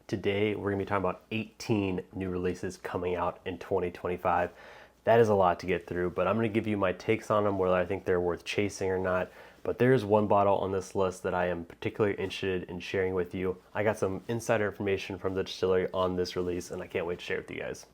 Today, we're gonna be talking about 18 new releases coming out in 2025. That is a lot to get through, but I'm gonna give you my takes on them, whether I think they're worth chasing or not. But there is one bottle on this list that I am particularly interested in sharing with you. I got some insider information from the distillery on this release, and I can't wait to share it with you guys.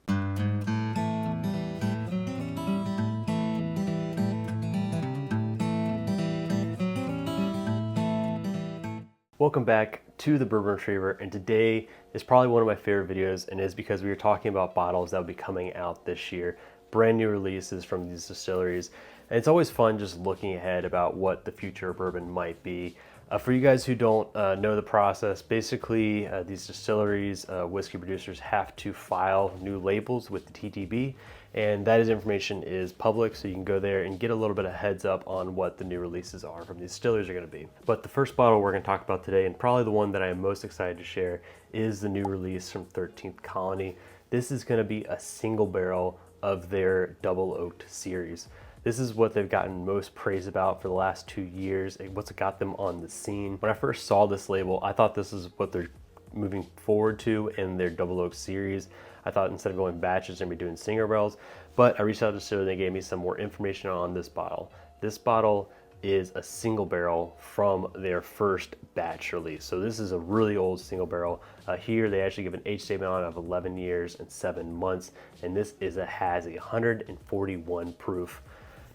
Welcome back to the Bourbon Retriever, and today is probably one of my favorite videos, and is because we are talking about bottles that will be coming out this year, brand new releases from these distilleries. And it's always fun just looking ahead about what the future of bourbon might be. For you guys who don't know the process, basically these distilleries, whiskey producers have to file new labels with the TTB, and that information is public, so you can go there and get a little bit of heads up on what the new releases are from these distilleries are going to be. But the first bottle we're going to talk about today, and probably the one that I am most excited to share, is the new release from 13th Colony. This is going to be a single barrel of their double oaked series. This is what they've gotten most praise about for the last 2 years. What's got them on the scene. When I first saw this label, I thought this is what they're moving forward to in their double oak series. I thought instead of going batches, they're gonna be doing single barrels, but I reached out to the distillery and they gave me some more information on this bottle. This bottle is a single barrel from their first batch release. So this is a really old single barrel. Here they actually give an age statement on of 11 years and 7 months, and this has a 141 proof.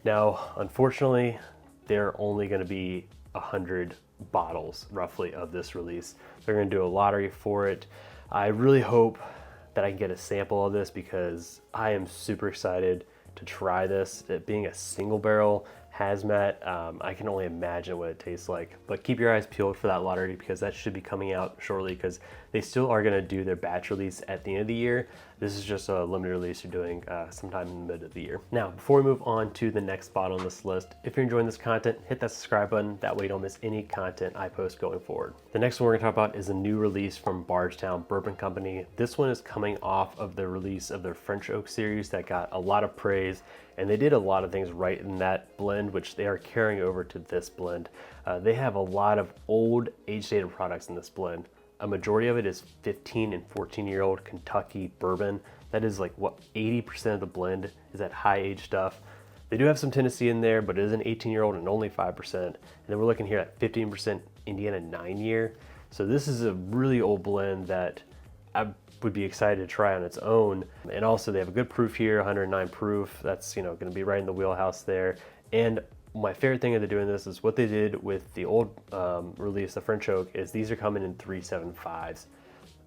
Now, unfortunately, there are only going to be 100 bottles roughly of this release. They're going to do a lottery for it. I really hope that I can get a sample of this because I am super excited to try this. It being a single barrel hazmat, I can only imagine what it tastes like. But keep your eyes peeled for that lottery because that should be coming out shortly, because they still are going to do their batch release at the end of the year. This is just a limited release they're doing sometime in the mid of the year. Now, before we move on to the next bottle on this list, if you're enjoying this content, hit that subscribe button. That way you don't miss any content I post going forward. The next one we're going to talk about is a new release from Bardstown Bourbon Co. This one is coming off of the release of their French Oak series that got a lot of praise, and they did a lot of things right in that blend, which they are carrying over to this blend. They have a lot of old age-dated products in this blend. A majority of it is 15 and 14-year-old Kentucky bourbon. That is like what 80% of the blend is that high age stuff. They do have some Tennessee in there, but it is an 18-year-old and only 5%. And then we're looking here at 15% Indiana 9-year. So this is a really old blend that I would be excited to try on its own. And also they have a good proof here, 109 proof. That's, you know, going to be right in the wheelhouse there. And my favorite thing of doing this is what they did with the old release, the French Oak, is these are coming in 375s.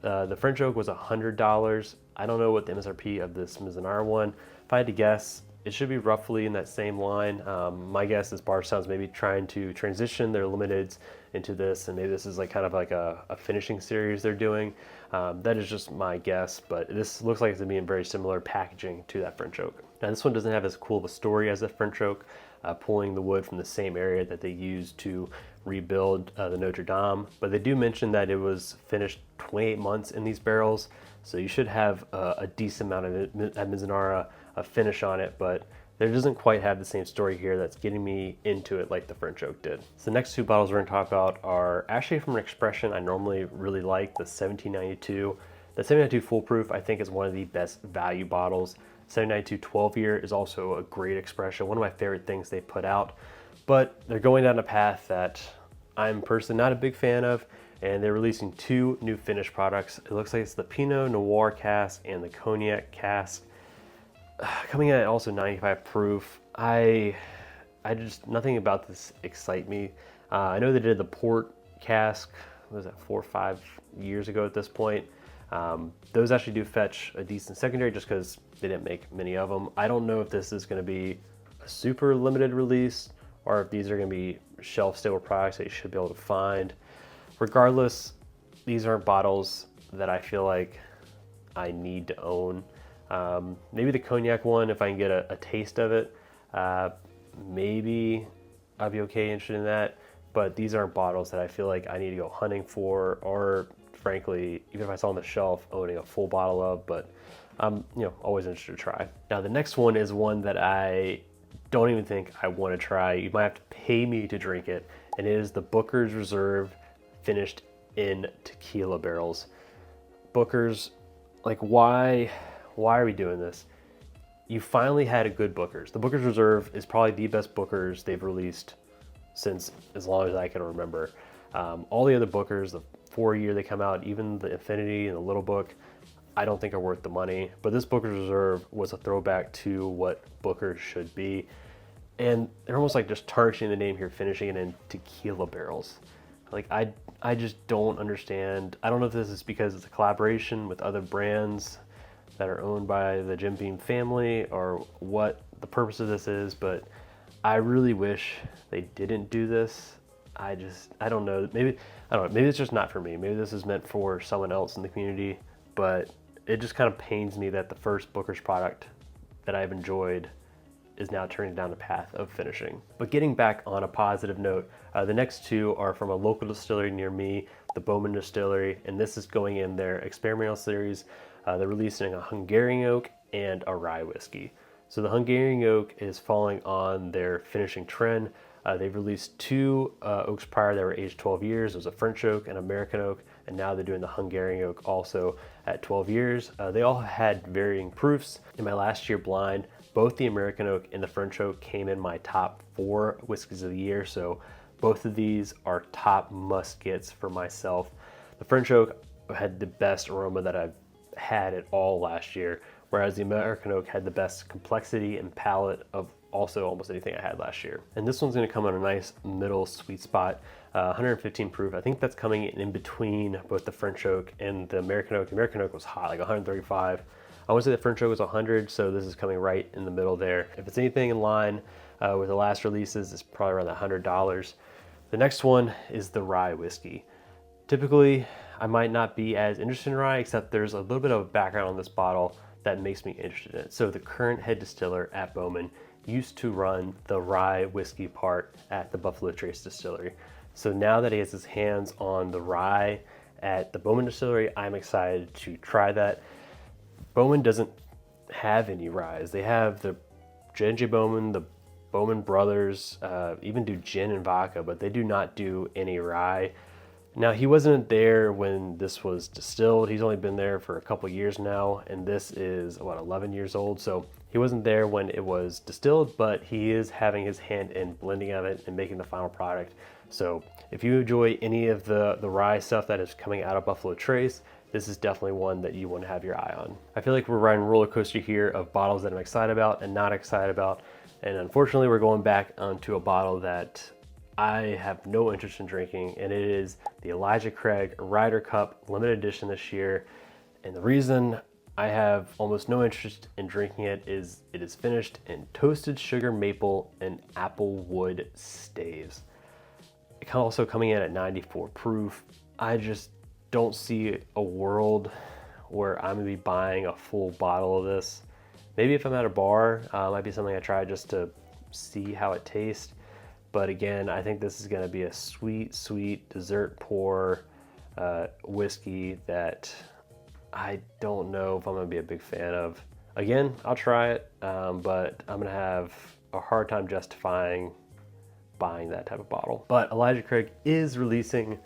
The French Oak was $100. I don't know what the MSRP of this Mizunara one. If I had to guess, it should be roughly in that same line. My guess is Bardstown's maybe trying to transition their limiteds into this, and maybe this is like kind of like a finishing series they're doing. That is just my guess, but this looks like it's gonna be in very similar packaging to that French Oak. Now this one doesn't have as cool of a story as the French Oak, pulling the wood from the same area that they used to rebuild the Notre Dame, but they do mention that it was finished 28 months in these barrels, so you should have a decent amount of Mizunara finish on it, but there doesn't quite have the same story here that's getting me into it like the French Oak did. So the next two bottles we're going to talk about are actually from an expression I normally really like, the 1792. The 1792 Full Proof I think is one of the best value bottles. 1792 12-year is also a great expression, one of my favorite things they put out, but they're going down a path that I'm personally not a big fan of, and they're releasing two new finished products. It looks like it's the Pinot Noir cask and the Cognac cask, coming in at also 95 proof. I just, nothing about this excite me. I know they did the port cask, what was that, 4 or 5 years ago at this point. Those actually do fetch a decent secondary just because they didn't make many of them. I don't know if this is going to be a super limited release or if these are going to be shelf stable products that you should be able to find. Regardless, these aren't bottles that I feel like I need to own. Maybe the Cognac one, if I can get a taste of it, maybe I'd be okay interested in that, but these aren't bottles that I feel like I need to go hunting for, or frankly, even if I saw on the shelf, owning a full bottle of, but I'm always interested to try. Now the next one is one that I don't even think I want to try. You might have to pay me to drink it, and it is the Booker's Reserve finished in tequila barrels. Booker's, like, why are we doing this? You finally had a good Booker's. The Booker's Reserve is probably the best Booker's they've released since as long as I can remember. All the other Bookers, the 4-year they come out, even the Infinity and the Little Book, I don't think are worth the money. But this Booker's Reserve was a throwback to what Booker's should be. And they're almost like just tarnishing the name here, finishing it in tequila barrels. Like, I just don't understand. I don't know if this is because it's a collaboration with other brands that are owned by the Jim Beam family or what the purpose of this is, but I really wish they didn't do this. I don't know. Maybe it's just not for me. Maybe this is meant for someone else in the community, but it just kind of pains me that the first Booker's product that I've enjoyed is now turning down the path of finishing. But getting back on a positive note, the next two are from a local distillery near me, the Bowman Distillery, and this is going in their experimental series. They're releasing a Hungarian oak and a rye whiskey. So the Hungarian oak is following on their finishing trend. They've released two oaks prior that were aged 12 years. It was a French oak and American oak, and now they're doing the Hungarian oak also at 12 years. They all had varying proofs. In my last year blind, both the American oak and the French oak came in my top 4 whiskeys of the year, so both of these are top must-gets for myself. The French oak had the best aroma that I've had at all last year, whereas the American oak had the best complexity and palate of also almost anything I had last year. And this one's gonna come on a nice middle sweet spot, 115 proof. I think that's coming in between both the French oak and the American oak. The American oak was hot, like 135. I want to say the French oak was 100, so this is coming right in the middle there. If it's anything in line with the last releases, it's probably around $100. The next one is the rye whiskey. Typically, I might not be as interested in rye, except there's a little bit of a background on this bottle that makes me interested in it. So the current head distiller at Bowman used to run the rye whiskey part at the Buffalo Trace Distillery. So now that he has his hands on the rye at the Bowman Distillery, I'm excited to try that. Bowman doesn't have any ryes. They have the J&J Bowman, the Bowman brothers, even do gin and vodka, but they do not do any rye. Now, he wasn't there when this was distilled. He's only been there for a couple years now, and this is, 11 years old. So he wasn't there when it was distilled, but he is having his hand in blending of it and making the final product. So if you enjoy any of the rye stuff that is coming out of Buffalo Trace, this is definitely one that you want to have your eye on. I feel like we're riding a roller coaster here of bottles that I'm excited about and not excited about. And unfortunately, we're going back onto a bottle that I have no interest in drinking, and it is the Elijah Craig Ryder Cup limited edition this year. And the reason I have almost no interest in drinking it is finished in toasted sugar maple and apple wood staves. It's also coming in at 94 proof. I just don't see a world where I'm gonna be buying a full bottle of this. Maybe if I'm at a bar, it might be something I try just to see how it tastes. But again, I think this is gonna be a sweet, sweet dessert pour whiskey that I don't know if I'm gonna be a big fan of. Again, I'll try it, but I'm gonna have a hard time justifying buying that type of bottle. But Elijah Craig is releasing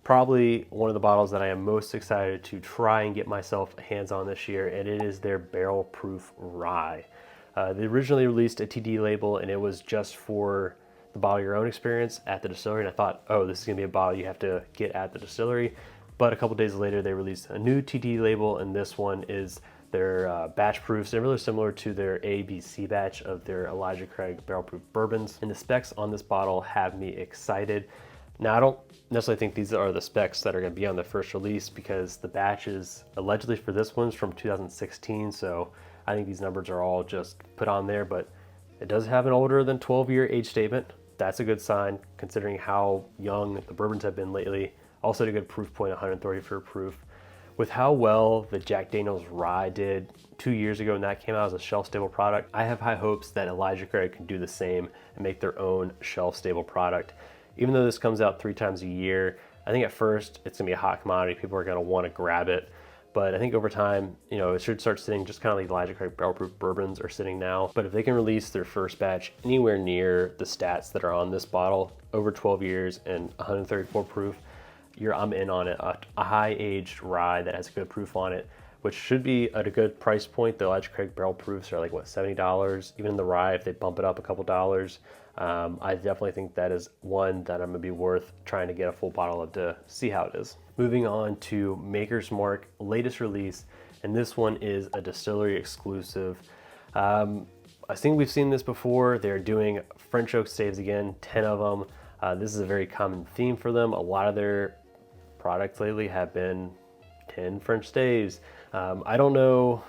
probably one of the bottles that I am most excited to try and get myself hands on this year, and it is their barrel proof rye. They originally released a TD label, and it was just for the bottle your own experience at the distillery, and I thought, oh, this is gonna be a bottle you have to get at the distillery. But a couple days later, they released a new TD label, and this one is their batch proofs. They're really similar to their ABC batch of their Elijah Craig barrel proof bourbons, and the specs on this bottle have me excited. Now, I don't necessarily think these are the specs that are going to be on the first release, because the batches allegedly for this one's from 2016, so I think these numbers are all just put on there, but it does have an older than 12-year age statement. That's a good sign considering how young the bourbons have been lately. Also a good proof point, 134 proof. With how well the Jack Daniel's Rye did 2 years ago when that came out as a shelf-stable product, I have high hopes that Elijah Craig can do the same and make their own shelf-stable product. Even though this comes out 3 times a year, I think at first it's gonna be a hot commodity. People are gonna wanna grab it. But I think over time, you know, it should start sitting just kind of like Elijah Craig barrel proof bourbons are sitting now. But if they can release their first batch anywhere near the stats that are on this bottle, over 12 years and 134 proof, I'm in on it. A high-aged rye that has good proof on it, which should be at a good price point. The Elijah Craig barrel proofs are like, what, $70? Even in the rye, if they bump it up a couple dollars, I definitely think that is one that I'm gonna be worth trying to get a full bottle of to see how it is. Moving on to Maker's Mark, latest release, and this one is a distillery exclusive. I think we've seen this before. They're doing French oak staves again, 10 of them. This is a very common theme for them. A lot of their products lately have been 10 French staves. I don't know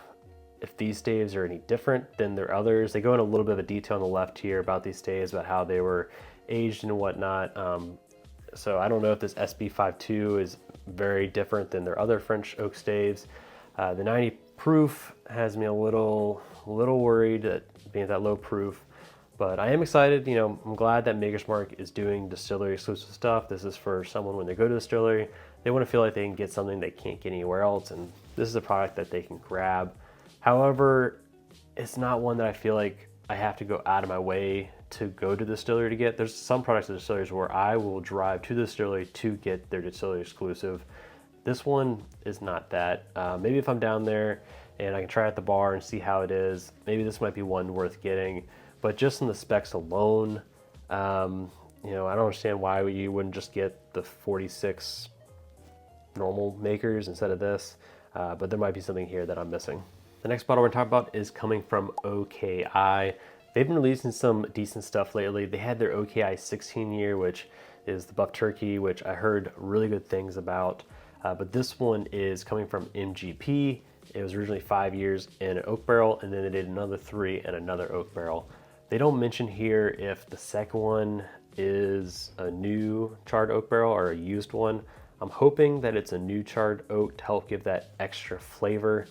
if these staves are any different than their others. They go in a little bit of a detail on the left here about these staves, about how they were aged and whatnot. So I don't know if this SB52 is very different than their other French oak staves. The 90 proof has me a little worried at being that low proof, but I am excited. You know, I'm glad that Maker's Mark is doing distillery exclusive stuff. This is for someone when they go to the distillery, they want to feel like they can get something they can't get anywhere else, and this is a product that they can grab. However, it's not one that I feel like I have to go out of my way to go to the distillery to get. There's some products at distilleries where I will drive to the distillery to get their distillery exclusive. This one is not that. Maybe if I'm down there and I can try it at the bar and see how it is, maybe this might be one worth getting. But just in the specs alone, you know, I don't understand why you wouldn't just get the 46 normal makers instead of this, but there might be something here that I'm missing. The next bottle we're talking about is coming from O.K.I. They've been releasing some decent stuff lately. They had their O.K.I 16 year, which is the buff turkey, which I heard really good things about. But this one is coming from MGP. It was originally 5 years in an oak barrel, and then they did another 3 in another oak barrel. They don't mention here if the second one is a new charred oak barrel or a used one. I'm hoping that it's a new charred oak to help give that extra flavor.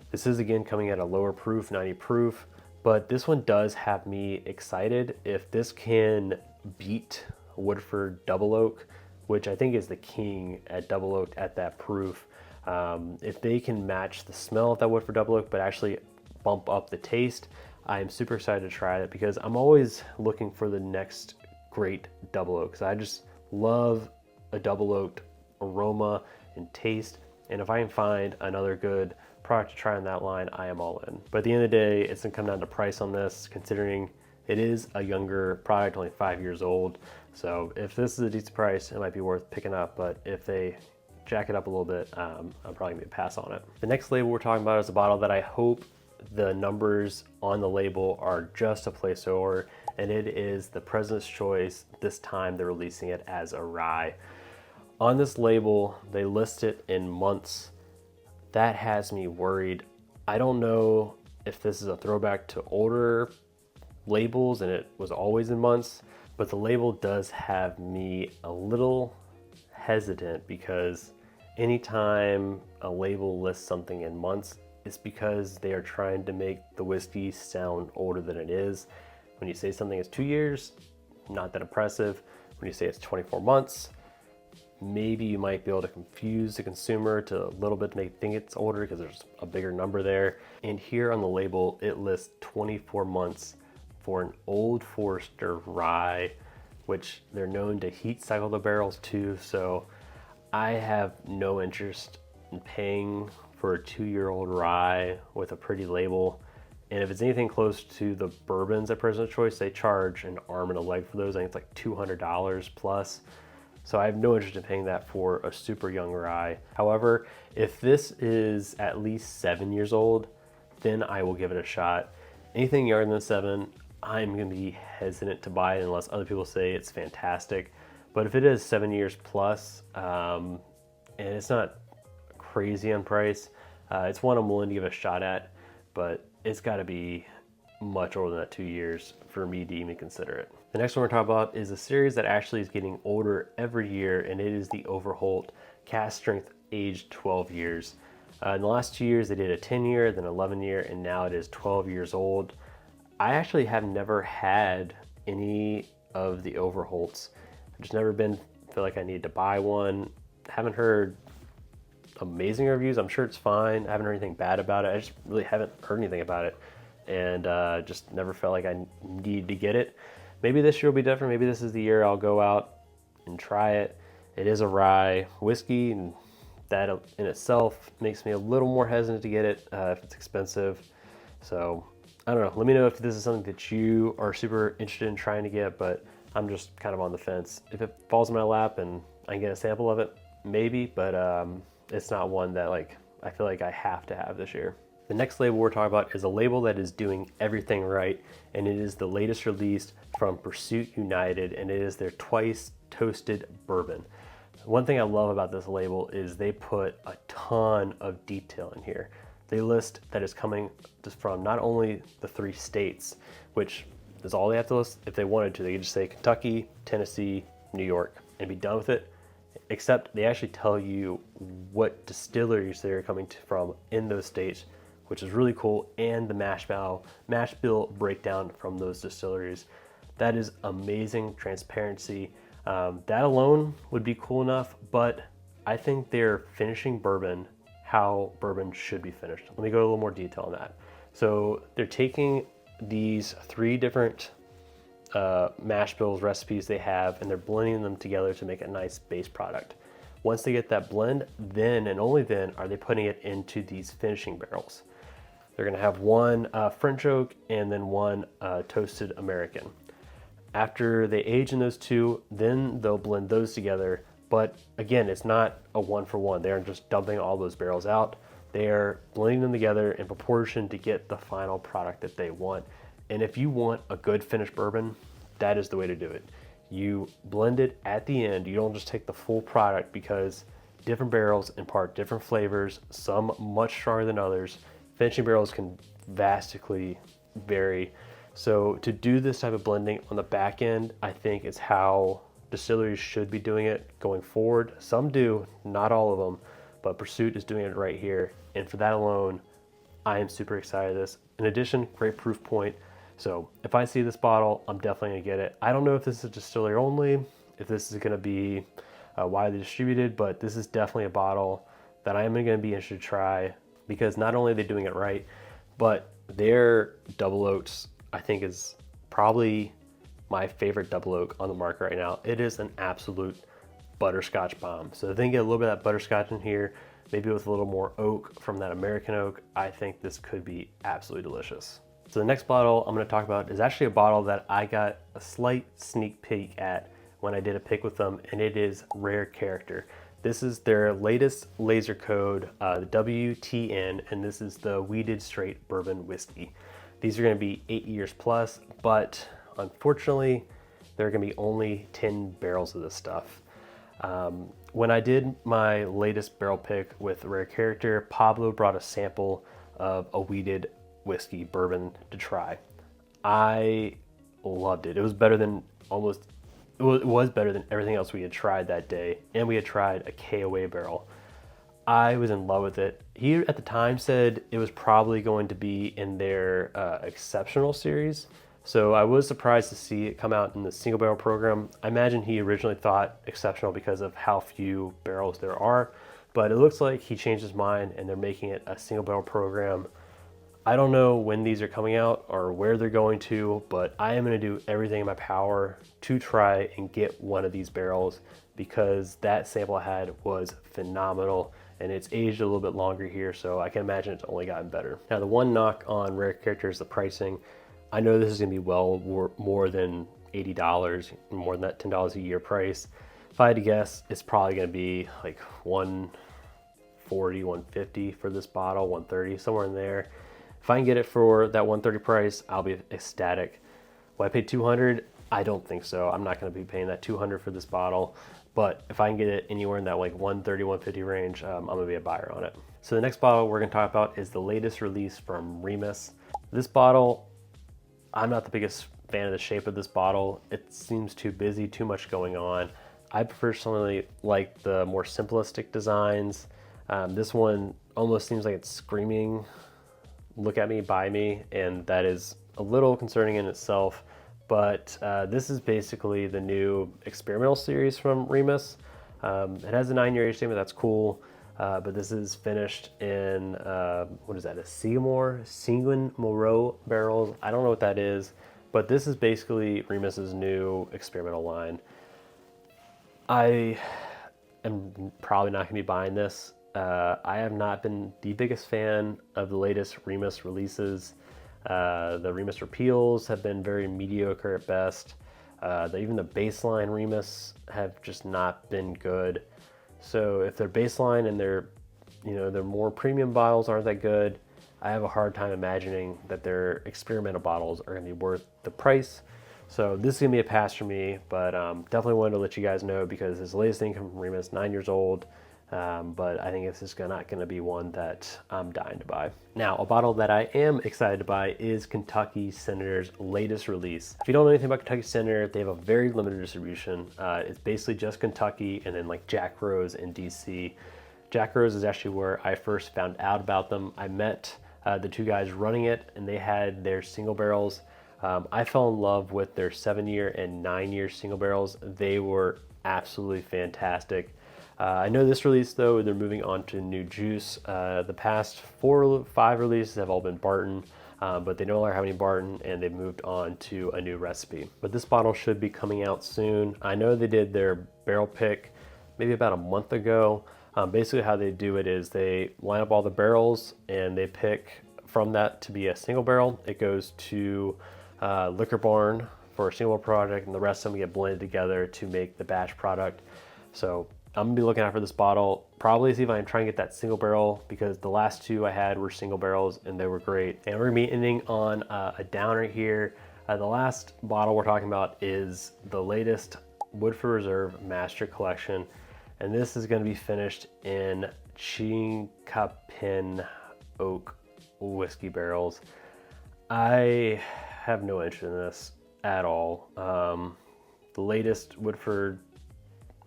This is again coming at a lower proof, 90 proof, but this one does have me excited. If this can beat Woodford double oak, which I think is the king at double oak at that proof, if they can match the smell of that Woodford double oak, but actually bump up the taste, I'm super excited to try it because I'm always looking for the next great double oak. I just love a double oaked aroma and taste, and if I can find another good product to try on that line, I am all in. But at the end of the day, it's gonna come down to price on this, considering it is a younger product, only 5 years old. So if this is a decent price, it might be worth picking up, but if they jack it up a little bit, I'm probably gonna pass on it. The next label we're talking about is a bottle that I hope the numbers on the label are just a placeholder, and it is the President's Choice. This time they're releasing it as a rye. On this label, they list it in months. That has me worried. I don't know if this is a throwback to older labels and it was always in months, but the label does have me a little hesitant because anytime a label lists something in months, it's because they are trying to make the whiskey sound older than it is. When you say something is 2 years, not that impressive. When you say it's 24 months, maybe you might be able to confuse the consumer to a little bit to make it think it's older because there's a bigger number there. And here on the label, it lists 24 months for an Old Forester rye, which they're known to heat cycle the barrels too. So I have no interest in paying for a 2-year-old rye with a pretty label. And if it's anything close to the bourbons at President's Choice, they charge an arm and a leg for those. I think it's like $200 plus. So I have no interest in paying that for a super young rye. However, if this is at least 7 years old, then I will give it a shot. Anything younger than 7, I'm gonna be hesitant to buy it unless other people say it's fantastic. But if it is 7 years plus, and it's not crazy on price, it's one I'm willing to give a shot at, but it's gotta be much older than that 2 years for me to even consider it. The next one we're talking about is a series that actually is getting older every year, and it is the Overholt Cask Strength aged 12 years. In the last 2 years, they did a 10-year, then 11-year, and now it is 12 years old. I actually have never had any of the Overholts. I've just never feel like I need to buy one. Haven't heard amazing reviews. I'm sure it's fine. I haven't heard anything bad about it. I just really haven't heard anything about it, and just never felt like I need to get it. Maybe this year will be different. Maybe this is the year I'll go out and try it It is a rye whiskey, and that in itself makes me a little more hesitant to get it if it's expensive. So I don't know. Let me know if this is something that you are super interested in trying to get, but I'm just kind of on the fence. If it falls in my lap and I can get a sample of it, maybe, but it's not one that like I feel like I have to have this year. The next label we're talking about is a label that is doing everything right, and it is the latest release from Pursuit United, and it is their twice toasted bourbon. One thing I love about this label is they put a ton of detail in here. They list that it's coming from not only the 3 states, which is all they have to list. If they wanted to, they could just say Kentucky, Tennessee, New York, and be done with it. Except they actually tell you what distilleries they're coming from in those states, which is really cool, and the mash bill breakdown from those distilleries. That is amazing transparency. That alone would be cool enough, but I think they're finishing bourbon how bourbon should be finished. Let me go a little more detail on that. So they're taking these 3 different mash bills recipes they have, and they're blending them together to make a nice base product. Once they get that blend, then and only then are they putting it into these finishing barrels. They're gonna have one French oak and then one toasted American. After they age in those 2, then they'll blend those together. But again, it's not a 1-for-1. They aren't just dumping all those barrels out. They're blending them together in proportion to get the final product that they want. And if you want a good finished bourbon, that is the way to do it. You blend it at the end. You don't just take the full product, because different barrels impart different flavors, some much stronger than others. Finishing barrels can vastly vary. So to do this type of blending on the back end, I think is how distilleries should be doing it going forward. Some do, not all of them, but Pursuit is doing it right here. And for that alone, I am super excited about this. In addition, great proof point. So if I see this bottle, I'm definitely gonna get it. I don't know if this is a distillery only, if this is gonna be widely distributed, but this is definitely a bottle that I am gonna be interested to try, because not only are they doing it right, but their double oaks, I think, is probably my favorite double oak on the market right now. It is an absolute butterscotch bomb. So if they can get a little bit of that butterscotch in here, maybe with a little more oak from that American oak, I think this could be absolutely delicious. So the next bottle I'm gonna talk about is actually a bottle that I got a slight sneak peek at when I did a pick with them, and it is Rare Character. This is their latest laser code, the WTN, and this is the Wheated Straight Bourbon Whiskey. These are gonna be 8 years plus, but unfortunately, there are gonna be only 10 barrels of this stuff. When I did my latest barrel pick with Rare Character, Pablo brought a sample of a wheated whiskey bourbon to try. I loved it. It was better than it was better than everything else we had tried that day, and we had tried a KOA barrel. I was in love with it. He at the time said it was probably going to be in their exceptional series. So I was surprised to see it come out in the single barrel program. I imagine he originally thought exceptional because of how few barrels there are, but it looks like he changed his mind and they're making it a single barrel program. I don't know when these are coming out or where they're going to, but I am gonna do everything in my power to try and get one of these barrels, because that sample I had was phenomenal, and it's aged a little bit longer here, so I can imagine it's only gotten better. Now, the one knock on Rare Character is the pricing. I know this is gonna be well more than $80, more than that $10 a year price. If I had to guess, it's probably gonna be like $140, $150 for this bottle, $130, somewhere in there. If I can get it for that $130 price, I'll be ecstatic. Will I pay $200? I don't think so. I'm not gonna be paying that $200 for this bottle, but if I can get it anywhere in that like $130, $150 range, I'm gonna be a buyer on it. So the next bottle we're gonna talk about is the latest release from Remus. This bottle, I'm not the biggest fan of the shape of this bottle. It seems too busy, too much going on. I personally like the more simplistic designs. This one almost seems like it's screaming, look at me, buy me, and that is a little concerning in itself. But this is basically the new experimental series from Remus. It has a 9-year age statement, that's cool. But this is finished in, what is that, a Seguin Moreau barrels. I don't know what that is, but this is basically Remus's new experimental line. I am probably not going to be buying this. I have not been the biggest fan of the latest Remus releases. The Remus repeals have been very mediocre at best. Even the baseline Remus have just not been good. So if their baseline and their more premium bottles aren't that good, I have a hard time imagining that their experimental bottles are going to be worth the price. So this is going to be a pass for me, but definitely wanted to let you guys know because this latest thing from Remus, 9 years old, but I think this is not going to be one that I'm dying to buy. Now, a bottle that I am excited to buy is Kentucky Senator's latest release. If you don't know anything about Kentucky Senator, they have a very limited distribution. It's basically just Kentucky and then like Jack Rose in DC. Jack Rose is actually where I first found out about them. I met the two guys running it, and they had their single barrels. I fell in love with their 7-year and 9-year single barrels. They were absolutely fantastic. I know this release, though, they're moving on to new juice. The past 4 or 5 releases have all been Barton, but they no longer have any Barton, and they've moved on to a new recipe. But this bottle should be coming out soon. I know they did their barrel pick maybe about a month ago. Basically how they do it is they line up all the barrels and they pick from that to be a single barrel. It goes to Liquor Barn for a single project, and the rest of them get blended together to make the batch product. So I'm gonna be looking out for this bottle, probably see if I can try and get that single barrel, because the last 2 I had were single barrels and they were great. And we're gonna be ending on a downer here. The last bottle we're talking about is the latest Woodford Reserve Master Collection. And this is going to be finished in Chinkapin oak whiskey barrels. I have no interest in this at all. The latest Woodford,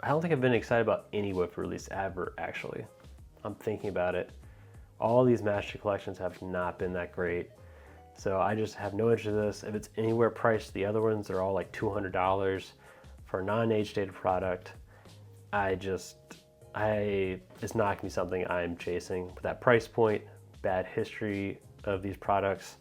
I don't think I've been excited about any Woodford release ever, actually. I'm thinking about it. All these master collections have not been that great. So I just have no interest in this. If it's anywhere priced, the other ones are all like $200 for a non-age dated product. It's not gonna be something I'm chasing. But that price point, bad history of these products,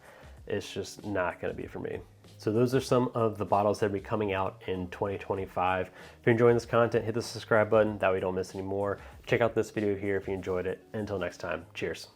it's just not gonna be for me. So those are some of the bottles that will be coming out in 2025. If you're enjoying this content, hit the subscribe button, that way you don't miss any more. Check out this video here if you enjoyed it. Until next time, cheers.